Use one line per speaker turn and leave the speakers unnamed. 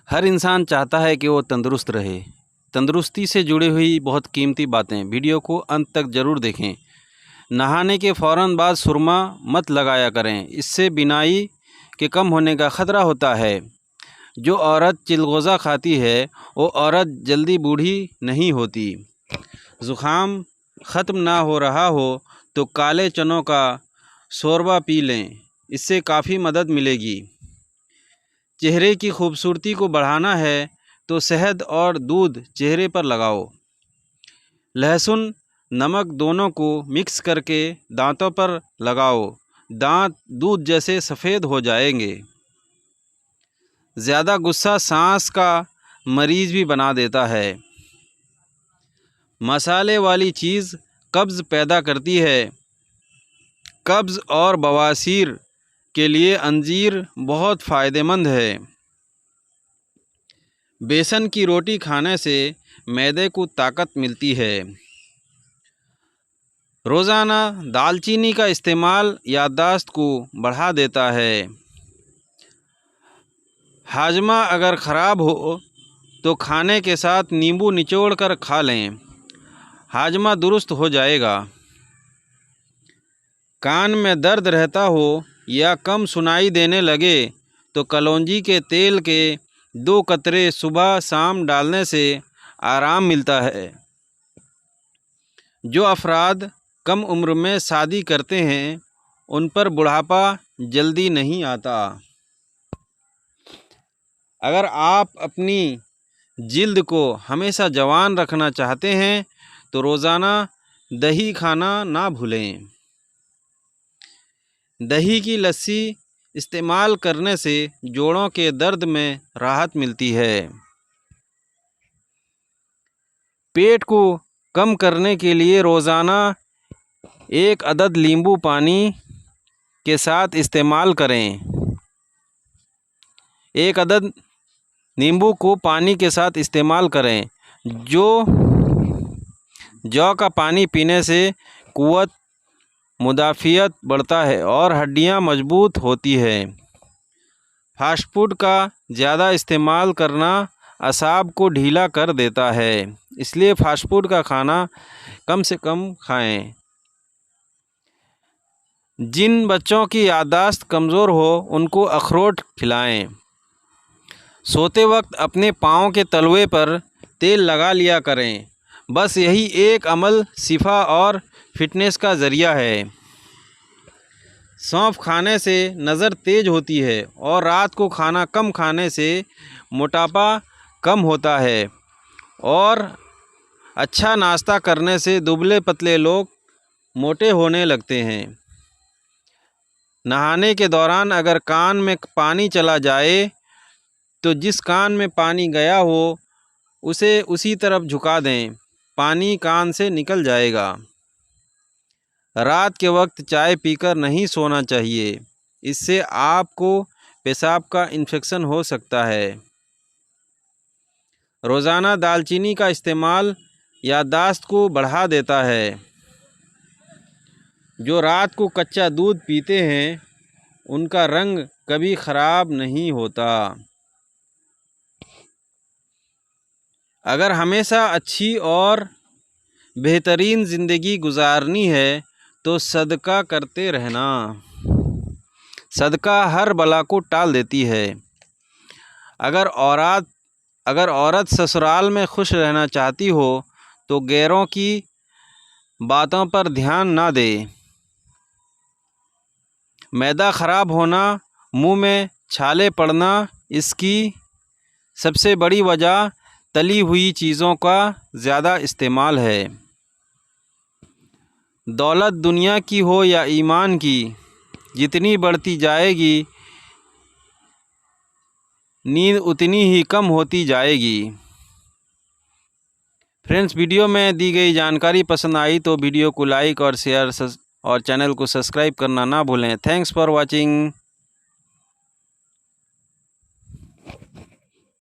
हर इंसान चाहता है कि वो तंदुरुस्त रहे। तंदुरुस्ती से जुड़ी हुई बहुत कीमती बातें, वीडियो को अंत तक ज़रूर देखें। नहाने के फ़ौरन बाद सुरमा मत लगाया करें, इससे बिनाई के कम होने का ख़तरा होता है। जो औरत चिलगोज़ा खाती है वो औरत जल्दी बूढ़ी नहीं होती। ज़ुकाम ख़त्म ना हो रहा हो तो काले चनों का शोरबा पी लें, इससे काफ़ी मदद मिलेगी। चेहरे की खूबसूरती को बढ़ाना है तो शहद और दूध चेहरे पर लगाओ। लहसुन नमक दोनों को मिक्स करके दांतों पर लगाओ, दांत दूध जैसे सफ़ेद हो जाएंगे। ज़्यादा गुस्सा सांस का मरीज़ भी बना देता है। मसाले वाली चीज़ कब्ज़ पैदा करती है। कब्ज़ और बवासीर के लिए अंजीर बहुत फ़ायदेमंद है। बेसन की रोटी खाने से मैदे को ताकत मिलती है। रोज़ाना दालचीनी का इस्तेमाल याददाश्त को बढ़ा देता है। हाजमा अगर ख़राब हो तो खाने के साथ नींबू निचोड़ कर खा लें, हाजमा दुरुस्त हो जाएगा। कान में दर्द रहता हो या कम सुनाई देने लगे तो कलौंजी के तेल के 2 कतरे सुबह शाम डालने से आराम मिलता है। जो अफराद कम उम्र में शादी करते हैं उन पर बुढ़ापा जल्दी नहीं आता। अगर आप अपनी जिल्द को हमेशा जवान रखना चाहते हैं तो रोज़ाना दही खाना ना भूलें। दही की लस्सी इस्तेमाल करने से जोड़ों के दर्द में राहत मिलती है। पेट को कम करने के लिए रोज़ाना 1 अदद नींबू पानी के साथ इस्तेमाल करें। 1 अदद नींबू को पानी के साथ इस्तेमाल करें। जौ का पानी पीने से कुव्वत मुदाफ़ियत बढ़ता है और हड्डियां मजबूत होती है। फास्ट फूड का ज़्यादा इस्तेमाल करना असाब को ढीला कर देता है, इसलिए फास्ट फूड का खाना कम से कम खाएं। जिन बच्चों की याददाश्त कमज़ोर हो उनको अखरोट खिलाएं। सोते वक्त अपने पाँव के तलवे पर तेल लगा लिया करें। बस यही एक अमल शिफा और फिटनेस का ज़रिया है। सौंफ खाने से नज़र तेज होती है और रात को खाना कम खाने से मोटापा कम होता है और अच्छा नाश्ता करने से दुबले पतले लोग मोटे होने लगते हैं। नहाने के दौरान अगर कान में पानी चला जाए तो जिस कान में पानी गया हो उसे उसी तरफ झुका दें, पानी कान से निकल जाएगा। रात के वक्त चाय पीकर नहीं सोना चाहिए, इससे आपको पेशाब का इन्फेक्शन हो सकता है। रोज़ाना दालचीनी का इस्तेमाल याददाश्त को बढ़ा देता है। जो रात को कच्चा दूध पीते हैं उनका रंग कभी ख़राब नहीं होता। अगर हमेशा अच्छी और बेहतरीन ज़िंदगी गुजारनी है तो सदका करते रहना। सदका हर बला को टाल देती है। अगर औरत ससुराल में खुश रहना चाहती हो तो गैरों की बातों पर ध्यान ना दे। मैदा ख़राब होना, मुंह में छाले पड़ना, इसकी सबसे बड़ी वजह तली हुई चीज़ों का ज़्यादा इस्तेमाल है। दौलत दुनिया की हो या ईमान की, जितनी बढ़ती जाएगी नींद उतनी ही कम होती जाएगी। फ्रेंड्स, वीडियो में दी गई जानकारी पसंद आई तो वीडियो को लाइक और शेयर और चैनल को सब्सक्राइब करना ना भूलें। Thanks for watching.